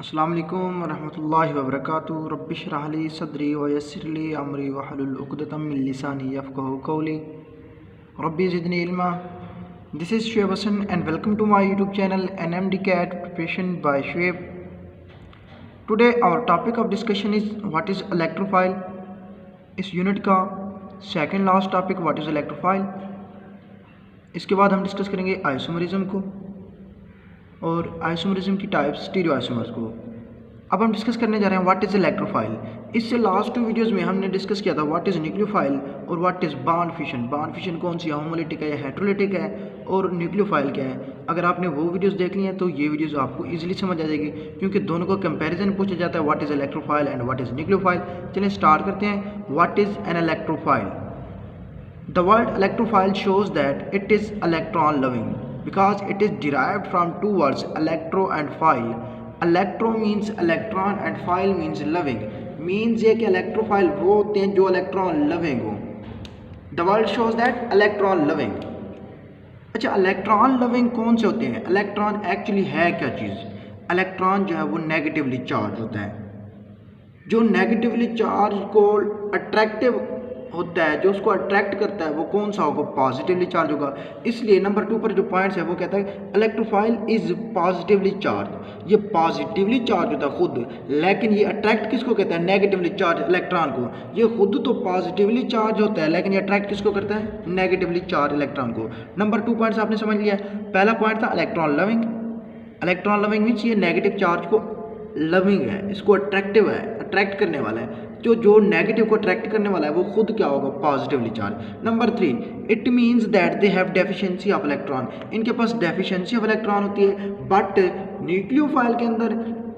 अस्सलाम वालेकुम रहमतुल्लाहि व बरकातुहू रब्बिश रह ली सदरी व यस्सिर ली अमरी वहलुल उक़दतम मिन लिसानी यफ़क़हू क़ौली रब्बी ज़िदनी इल्मा। This is Shoaib Hasan and welcome to my YouTube channel NMD CAT preparation by Shoaib. Today our topic of discussion is what is electrophile. इस यूनिट का second last topic what is electrophile. इसके बाद हम डिस्कस करेंगे आइसोमरिज्म को और आइसोमरिज्म की types stereo isomers को। अब हम डिस्कस करने जा रहे हैं व्हाट इज़ इलेक्ट्रोफाइल। इससे लास्ट 2 वीडियोस में हमने डिस्कस किया था व्हाट इज़ न्यूक्लियोफाइल और what is bond fission. Bond fission कौन सी होमोलिटिक है या हेटेरोलिटिक है और न्यूक्लियोफाइल क्या है। अगर आपने वो वीडियोस देख ली हैं तो ये वीडियोस आपको इजीली समझ आ जाएगी क्योंकि दोनों को कंपैरिजन पूछा जाता है what is electrophile and what is nucleophile. चलिए स्टार्ट करते हैं। What is an electrophile. The word electrophile shows that it is electron loving because it is derived from 2 words electro and phile. Electro means electron and phile means loving. Means ये कि electrophile वो होते हैं जो electron loving हो। The word shows that electron loving. अच्छा, electron loving कौन से होते हैं। electron actually है क्या चीज़। electron जो है वो नेगेटिवली चार्ज होता है। जो नेगेटिवली चार्ज को अट्रैक्टिव होता है, जो उसको अट्रैक्ट करता है वो कौन सा होगा, पॉजिटिवली चार्ज होगा। इसलिए नंबर 2 पर जो पॉइंट्स है वो कहता है इलेक्ट्रोफाइल इज पॉजिटिवली चार्ज। ये पॉजिटिवली चार्ज होता है खुद, लेकिन ये अट्रैक्ट किसको कहता है, नेगेटिवली चार्ज इलेक्ट्रॉन को। ये खुद तो पॉजिटिवली चार्ज होता है लेकिन ये अट्रैक्ट किसको करता है, नेगेटिवली चार्ज इलेक्ट्रॉन को। नंबर 2 पॉइंट्स आपने समझ लिया। पहला पॉइंट था electron loving. Electron loving means ये नेगेटिव चार्ज को लविंग है, इसको अट्रैक्टिव है, अट्रैक्ट करने वाला है। जो नेगेटिव को अट्रैक्ट करने वाला है वो खुद क्या होगा, positively charge. Number 3 it means that they have deficiency of electron. इनके पास डेफिशिएंसी ऑफ इलेक्ट्रॉन होती है बट न्यूक्लियोफाइल के अंदर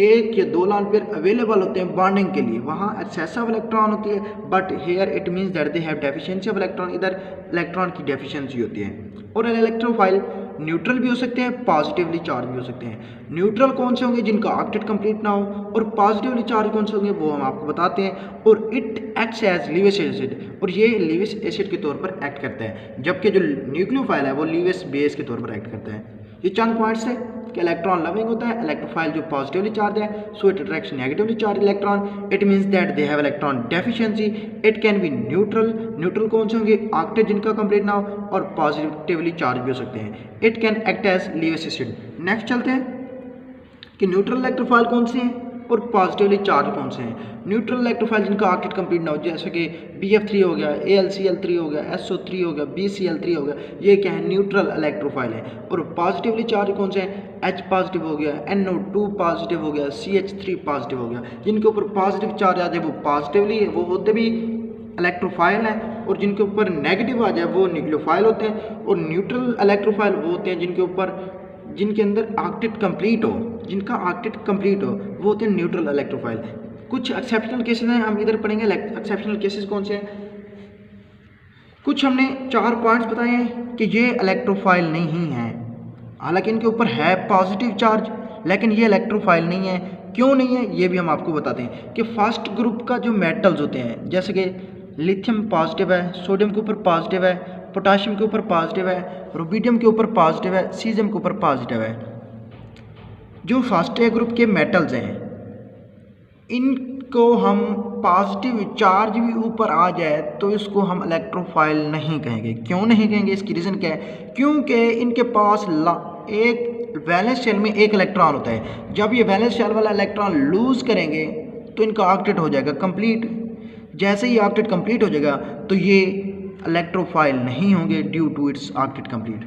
1 या 2 लॉन पेयर अवेलेबल होते हैं बॉन्डिंग के लिए, वहाँ एक्सेस ऑफ इलेक्ट्रॉन होती है। But here it means that they have deficiency of electron, इधर इलेक्ट्रॉन की डेफिशिएंसी होती है। और इलेक्ट्रोफाइल न्यूट्रल भी हो सकते हैं, पॉजिटिवली चार्ज भी हो सकते हैं। न्यूट्रल कौन से होंगे, जिनका ऑक्टेट कंप्लीट ना हो, और पॉजिटिवली चार्ज कौन से होंगे वो हम आपको बताते हैं। और it acts as Lewis acid, और ये लीविस एसिड के तौर पर एक्ट करता है, जबकि जो न्यूक्लियोफाइल है वो लीविस बेस के तौर पर एक्ट करता है। ये चंद पॉइंट्स है कि इलेक्ट्रॉन लविंग होता है, इलेक्ट्रोफाइल जो पॉजिटिवली चार्ज है, so it attracts negatively charge electron. It means that they have electron deficiency. It can be neutral. Neutral कौन से होंगे, ऑक्टेट जिनका कंप्लीट ना हो, और पॉजिटिवली चार्ज भी हो सकते हैं। It can act as Lewis acid. Next चलते हैं कि न्यूट्रल इलेक्ट्रोफाइल कौन से हैं और पॉजिटिवली चार्ज कौन से हैं। न्यूट्रल इलेक्ट्रोफाइल जिनका ऑक्टेट कंप्लीट ना हो, जैसे कि BF3 हो गया, AlCl3 हो गया, SO3 हो गया, BCl3 हो गया, ये क्या है, न्यूट्रल इलेक्ट्रोफाइल है। और पॉजिटिवली चार्ज कौन से हैं, H पॉजिटिव हो गया, NO2 पॉजिटिव हो गया, CH3 पॉजिटिव हो गया। जिनके ऊपर पॉजिटिव चार्ज आ जाए वो पॉजिटिवली वो होते भी इलेक्ट्रोफाइल हैं, और जिनके ऊपर नेगेटिव आ जाए वो न्यूक्लियोफाइल होते हैं। और न्यूट्रल इलेक्ट्रोफाइल वो होते हैं जिनके अंदर ऑक्टेट कंप्लीट हो, जिनका ऑक्टेट कंप्लीट हो, वो होते हैं न्यूट्रल इलेक्ट्रोफाइल। कुछ एक्सेप्शनल केसेस हैं, हम इधर पढ़ेंगे एक्सेप्शनल केसेस कौन से हैं। कुछ हमने 4 पॉइंट्स बताए हैं कि ये इलेक्ट्रोफाइल नहीं हैं, हालांकि इनके ऊपर है पॉजिटिव चार्ज, लेकिन ये इलेक्ट्रोफाइल नहीं है। क्यों नहीं है ये भी हम आपको बताते हैं कि फर्स्ट ग्रुप का जो मेटल्स होते हैं, जैसे कि लिथियम पॉजिटिव है, सोडियम के ऊपर पॉजिटिव है, पोटाशियम के ऊपर पॉजिटिव है, रुबिडियम के ऊपर पॉजिटिव है, सीजियम के ऊपर पॉजिटिव है। जो फर्स्ट ग्रुप के मेटल्स हैं इनको हम पॉजिटिव चार्ज भी ऊपर आ जाए तो इसको हम इलेक्ट्रोफाइल नहीं कहेंगे। क्यों नहीं कहेंगे, इसकी रीज़न क्या है, क्योंकि इनके पास एक वैलेंस शेल में 1 इलेक्ट्रॉन होता है। जब ये वैलेंस शेल वाला इलेक्ट्रॉन लूज करेंगे तो इनका ऑक्टेट हो जाएगा कंप्लीट। जैसे ही ऑक्टेट कंप्लीट हो जाएगा तो ये इलेक्ट्रोफाइल नहीं होंगे due to its octet complete.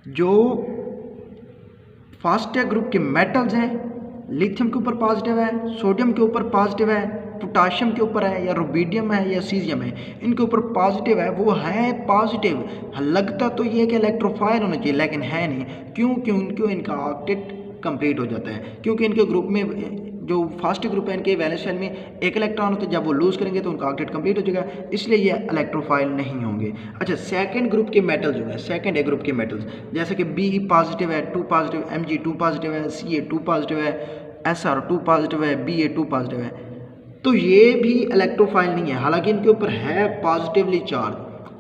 जो फर्स्ट ग्रुप के मेटल्स हैं, लिथियम के ऊपर पॉजिटिव है, सोडियम के ऊपर पॉजिटिव है, पोटाशियम के ऊपर है, या रुबिडियम है, या सीजियम है, इनके ऊपर पॉजिटिव है, वो है पॉजिटिव। लगता तो ये कि इलेक्ट्रोफाइल होना चाहिए लेकिन है नहीं। क्यों इनका ऑक्टेट कंप्लीट हो जाता है, क्योंकि इनके ग्रुप में जो फर्स्ट ग्रुप है इनके वैलेंस शेल में 1 इलेक्ट्रॉन होते हैं, जब वो लूज करेंगे तो उनका ऑक्टेट कंप्लीट हो जाएगा, इसलिए ये इलेक्ट्रोफाइल नहीं होंगे। अच्छा, सेकंड ग्रुप के मेटल्स जो है, सेकंड ग्रुप के मेटल्स जैसे कि Be पॉजिटिव है, 2 पॉजिटिव, Mg2 पॉजिटिव है, Ca2 पॉजिटिव है, Sr2 पॉजिटिव है, Ba2 पॉजिटिव है, तो ये भी इलेक्ट्रोफाइल नहीं है, हालांकि इनके ऊपर है पॉजिटिवली चार्ज।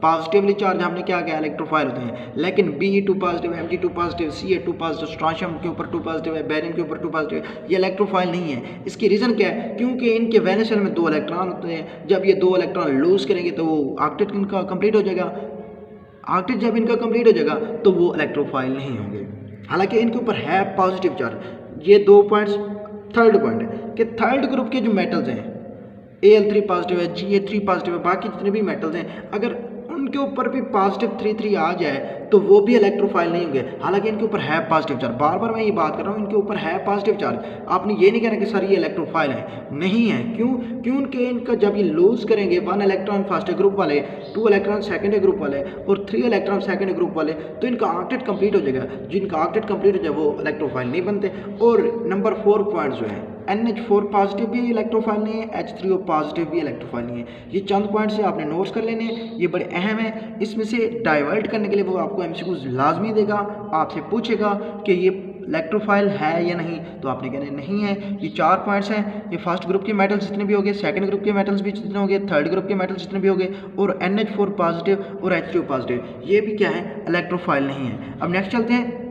पॉजिटिवली चार्ज हमने क्या किया, इलेक्ट्रोफाइल होते हैं। लेकिन Be2 positive, Mg2 positive, Ca2 positive, strontium के ऊपर 2 पॉजिटिव है, बेरियम के ऊपर 2 पॉजिटिव है, ये इलेक्ट्रोफाइल नहीं है। इसकी रीज़न क्या है, क्योंकि इनके वैलेंस शेल में 2 इलेक्ट्रॉन होते हैं। जब ये 2 इलेक्ट्रॉन लूज करेंगे तो वो ऑक्टेट इनका कंप्लीट हो जाएगा। ऑक्टेट जब इनका कंप्लीट हो जाएगा तो वो इलेक्ट्रोफाइल नहीं होंगे। हालांकि इनके ऊपर है पॉजिटिव चार्ज। ये 2 पॉइंट्स। थर्ड पॉइंट है कि थर्ड ग्रुप के जो मेटल्स हैं, Al3 पॉजिटिव है, Ga3 पॉजिटिव है, बाकी जितने भी मेटल्स हैं, अगर उनके ऊपर भी पॉजिटिव 3 आ जाए तो वो भी इलेक्ट्रोफाइल नहीं होंगे। हालांकि इनके ऊपर है पॉजिटिव चार्ज। बार बार मैं ये बात कर रहा हूँ, इनके ऊपर है पॉजिटिव चार्ज। आपने ये नहीं कहना कि सर ये इलेक्ट्रोफाइल है, नहीं है। क्यों उनके इनका जब ये लूज करेंगे 1 इलेक्ट्रॉन फर्स्ट ग्रुप वाले, 2 इलेक्ट्रॉन सेकंड ग्रुप वाले और 3 इलेक्ट्रॉन सेकंड ग्रुप वाले, तो इनका ऑक्टेट कंप्लीट हो जाएगा। जिनका ऑक्टेट कंप्लीट हो जाए वो इलेक्ट्रोफाइल नहीं बनते। और नंबर 4 पॉइंट जो है, NH4 पॉजिटिव भी इलेक्ट्रोफाइल नहीं है, H3O पॉजिटिव भी इलेक्ट्रोफाइल नहीं है। ये चंद पॉइंट से आपने नोट्स कर लेने हैं, ये बड़े अहम हैं। इसमें से डाइवर्ट करने के लिए वो आपको MCQ लाजमी देगा, आपसे पूछेगा कि ये इलेक्ट्रोफाइल है या नहीं, तो आपने कहना नहीं है। ये 4 पॉइंट्स हैं। ये फर्स्ट ग्रुप के मेटल्स जितने भी हो गए, सेकंड ग्रुप के मेटल्स भी जितने हो गए, थर्ड ग्रुप के मेटल्स जितने भी हो गए, और NH4 पॉजिटिव और H2O पॉजिटिव, ये भी क्या है, इलेक्ट्रोफाइल नहीं है। अब नेक्स्ट चलते हैं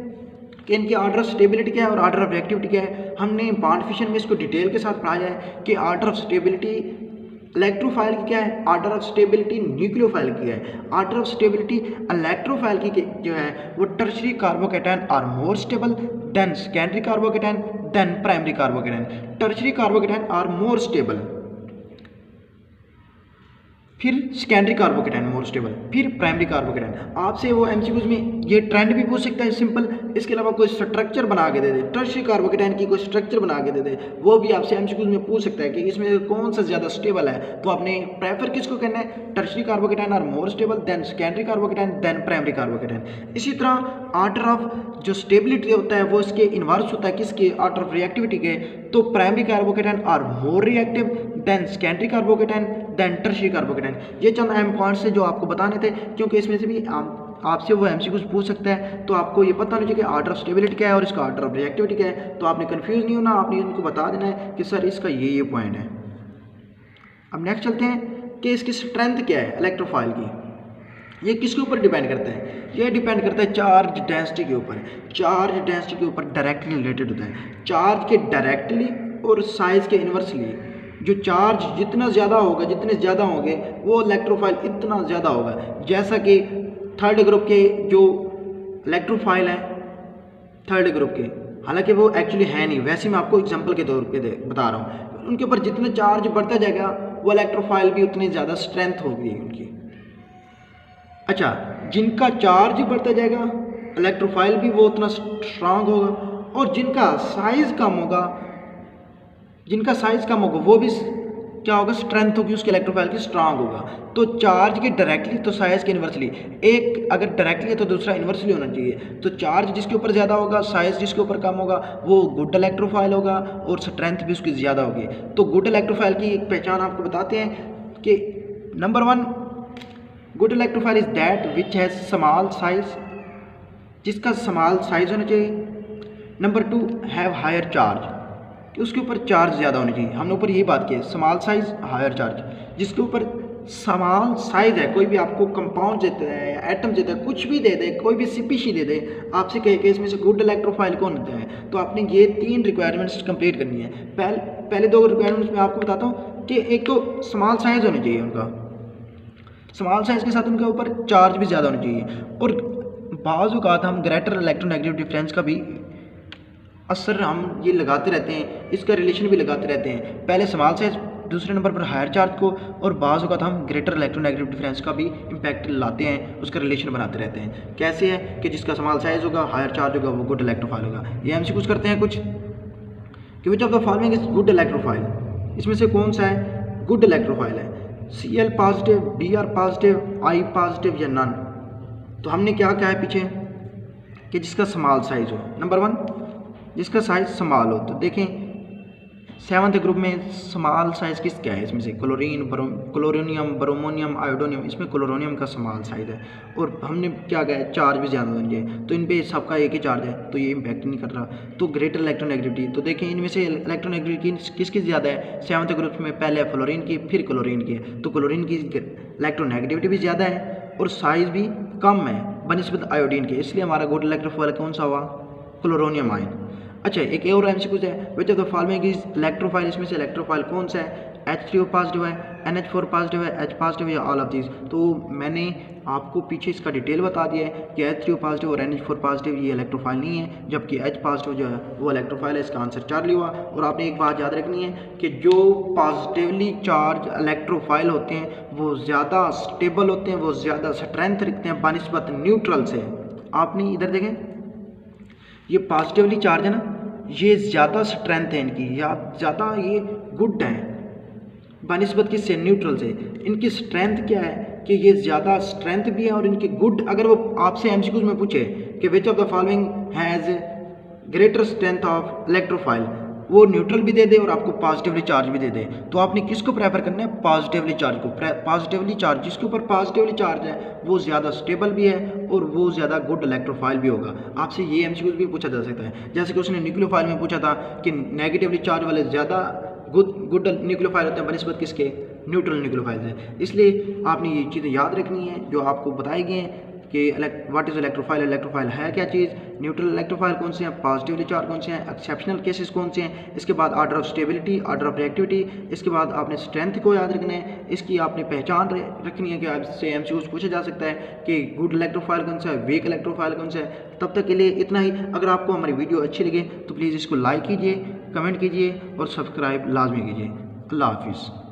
कि इनकी ऑर्डर ऑफ स्टेबिलिटी क्या है और ऑर्डर ऑफ रिएक्टिविटी क्या है। हमने बॉन्ड फिशन में इसको डिटेल के साथ पढ़ाया है कि ऑर्डर ऑफ स्टेबिलिटी इलेक्ट्रोफाइल की क्या है, ऑर्डर ऑफ स्टेबिलिटी न्यूक्लियोफाइल की है। ऑर्डर ऑफ स्टेबिलिटी इलेक्ट्रोफाइल की जो है वो tertiary carbocation are more stable than secondary carbocation than primary carbocation. Tertiary carbocation are more stable, फिर सेकेंडरी कार्बोकैटायन मोर स्टेबल, फिर प्राइमरी कार्बोकैटायन। आपसे वो MCQs में ये ट्रेंड भी पूछ सकता है सिंपल। इसके अलावा कोई स्ट्रक्चर बना के दे दे, टर्शरी कार्बोकैटायन की कोई स्ट्रक्चर बना के दे दे, वो भी आपसे MCQs में पूछ सकता है कि इसमें कौन सा ज़्यादा स्टेबल है। तो आपने प्रेफर किसको करना है, tertiary carbocation are more stable than secondary carbocation than primary carbocation. इसी तरह ऑर्डर ऑफ जो स्टेबिलिटी होता है वो इसके इन्वर्स होता है किसके, ऑर्डर ऑफ रिएक्टिविटी के। तो primary carbocation are more reactive than secondary carbocation than tertiary carbocation. ये चंद अहम पॉइंट्स हैं जो आपको बताने थे, क्योंकि इसमें से भी आपसे वो MCQs पूछ सकता है। तो आपको ये पता होना चाहिए कि ऑर्डर ऑफ स्टेबिलिटी क्या है और इसका ऑर्डर ऑफ रिएक्टिविटी क्या है। तो आपने कंफ्यूज नहीं होना, आपने उनको बता देना है कि सर इसका ये पॉइंट है। अब नेक्स्ट चलते हैं कि इसकी स्ट्रेंथ क्या है इलेक्ट्रोफाइल की। ये किसके ऊपर डिपेंड करता है, ये डिपेंड करता है चार्ज डेंसिटी के ऊपर। चार्ज डेंसिटी के ऊपर डायरेक्टली रिलेटेड होता है। चार्ज के डायरेक्टली और साइज के इन्वर्सली जो चार्ज जितना ज़्यादा होगा, जितने ज़्यादा होंगे वो इलेक्ट्रोफाइल इतना ज़्यादा होगा। जैसा कि थर्ड ग्रुप के जो इलेक्ट्रोफाइल हैं थर्ड ग्रुप के, हालांकि वो एक्चुअली है नहीं, वैसे मैं आपको एग्जांपल के तौर पे बता रहा हूँ। उनके ऊपर जितना चार्ज बढ़ता जाएगा वो इलेक्ट्रोफाइल भी उतनी ज़्यादा स्ट्रेंथ होगी उनकी। अच्छा, जिनका चार्ज बढ़ता जाएगा इलेक्ट्रोफाइल भी वो उतना स्ट्रांग होगा, और जिनका साइज़ कम होगा, जिनका साइज़ कम होगा वो भी क्या होगा, स्ट्रेंथ होगी उसके इलेक्ट्रोफाइल की स्ट्रांग होगा। तो चार्ज के डायरेक्टली तो साइज़ के इन्वर्सली, एक अगर डायरेक्टली है तो दूसरा इन्वर्सली होना चाहिए। तो चार्ज जिसके ऊपर ज़्यादा होगा, साइज़ जिसके ऊपर कम होगा, वो गुड इलेक्ट्रोफाइल होगा और स्ट्रेंथ भी उसकी ज़्यादा होगी। तो गुड इलेक्ट्रोफाइल की एक पहचान आपको बताते हैं कि number 1, good electrophile is that which has small size, जिसका स्मॉल साइज होना चाहिए। नंबर 2, हैव हायर चार्ज, कि उसके ऊपर चार्ज ज़्यादा होनी चाहिए। हमने ऊपर यही बात की है, स्मॉल साइज हायर चार्ज। जिसके ऊपर स्मॉल साइज है, कोई भी आपको कंपाउंड देता है या एटम देता है, कुछ भी दे दे, कोई भी स्पीशीज दे दे, आपसे कहे कि इसमें से गुड इलेक्ट्रोफाइल कौन होता है, तो आपने ये 3 रिक्वायरमेंट्स कंप्लीट करनी है। पहले 2 रिक्वायरमेंट्स मैं आपको बताता हूँ कि एक तो स्मॉल साइज होनी चाहिए उनका, स्मॉल साइज के साथ उनके ऊपर चार्ज भी ज़्यादा होना चाहिए, और बाज़ औक़ात हम ग्रेटर इलेक्ट्रोनेगेटिव डिफरेंस का भी असर हम ये लगाते रहते हैं, इसका रिलेशन भी लगाते रहते हैं। पहले स्मॉल साइज, दूसरे नंबर पर हायर चार्ज को, और बाज़ औक़ात हम ग्रेटर इलेक्ट्रोनेगेटिव डिफरेंस का भी इम्पैक्ट लाते हैं, उसका रिलेशन बनाते रहते हैं। कैसे है कि जिसका स्मॉल साइज होगा, हायर चार्ज होगा, वो गुड इलेक्ट्रोफाइल होगा। ये हमसे कुछ करते हैं कुछ कि which of the following is good electrophile, इसमें से कौन सा है गुड इलेक्ट्रोफाइल है, Cl positive, Br positive, I positive या नन। तो हमने क्या कहा है पीछे कि जिसका स्मॉल साइज हो, नंबर 1 जिसका साइज स्मॉल हो। तो देखें 7th ग्रुप में स्मॉल साइज किस क्या है, इसमें से क्लोरीन, क्लोरोनियम, ब्रोमोनियम, आयोडोनियम, इसमें क्लोरोनियम का स्मॉल साइज है। और हमने क्या कहा है, चार्ज भी ज़्यादा होना चाहिए, तो इन पे सबका एक ही चार्ज है, तो ये इम्पैक्ट नहीं कर रहा। तो ग्रेटर इलेक्ट्रोनेगेटिविटी, तो देखें इनमें से इलेक्ट्रोनेगेटिविटी किसकी ज़्यादा है, 7th ग्रुप में पहले फ्लोरीन की, फिर क्लोरीन की। तो क्लोरीन की इलेक्ट्रोनेगेटिविटी भी ज़्यादा है और साइज़ भी कम है बनिस्बत आयोडीन के, इसलिए हमारा गुड इलेक्ट्रोफाइल कौन सा हुआ, क्लोरोनियम आयन। अच्छा, एक और एमसीक्यू है, which of the following is electrophile, इसमें से इलेक्ट्रोफाइल कौन सा है, H3O पॉजिटिव है, NH4 पॉजिटिव है, H पॉजिटिव या ऑल ऑफ दीज। तो मैंने आपको पीछे इसका डिटेल बता दिया है कि H3O पॉजिटिव और NH4 पॉजिटिव ये इलेक्ट्रोफाइल नहीं है, जबकि H पॉजिटिव जो है वो इलेक्ट्रोफाइल है। इसका आंसर चार्ली हुआ। और आपने एक बात याद रखनी है कि जो पॉजिटिवली चार्ज इलेक्ट्रोफाइल होते हैं वो ज़्यादा स्टेबल होते हैं, वो ज़्यादा स्ट्रेंथ रखते हैं बनिस्बत न्यूट्रल से। आपने इधर देखें, ये पॉजिटिवली चार्ज है ना, ये ज़्यादा स्ट्रेंथ है इनकी, या ज़्यादा ये गुड हैं बनिस्बत किससे, न्यूट्रल से। इनकी स्ट्रेंथ क्या है कि ये ज़्यादा स्ट्रेंथ भी है और इनकी गुड। अगर वो आपसे एमसीक्यूज में पूछे कि which of the following has greater strength of electrophile, वो न्यूट्रल भी दे दे और आपको पॉजिटिवली चार्ज भी दे दे, तो आपने किसको प्रेफर करना है, पॉजिटिवली चार्ज को। पॉजिटिवली चार्ज, जिसके ऊपर पॉजिटिवली चार्ज है वो ज़्यादा स्टेबल भी है और वो ज़्यादा गुड इलेक्ट्रोफाइल भी होगा। आपसे ये एमसीक्यूज भी पूछा जा सकता है, जैसे कि उसने न्यूक्लियोफाइल में पूछा था कि नेगेटिवली चार्ज वाले ज़्यादा गुड न्यूक्लियोफाइल होते हैं बनिस्बत किसके, न्यूट्रल न्यूक्लियोफाइल है। इसलिए आपने ये चीज़ें याद रखनी है जो आपको बताई गई हैं कि व्हाट इज़ इलेक्ट्रोफाइल, इलेक्ट्रोफाइल है क्या चीज़, न्यूट्रल इलेक्ट्रोफाइल कौन से हैं, पॉजिटिवली चार्ज कौन से हैं, एक्सेप्शनल केसेस कौन से हैं, इसके बाद order of stability, order of reactivity, इसके बाद आपने स्ट्रेंथ को याद रखना है, इसकी आपने पहचान रखनी है कि आपसे एमसीक्यूज पूछा जा सकता है कि गुड इलेक्ट्रोफाइल कौन सा है, वीक इलेक्ट्रोफाइल कौन सा है। तब तक के लिए इतना ही। अगर आपको हमारी वीडियो अच्छी लगे तो प्लीज़ इसको लाइक कीजिए, कमेंट कीजिए और सब्सक्राइब लाजमी कीजिए। अल्लाह हाफिज़।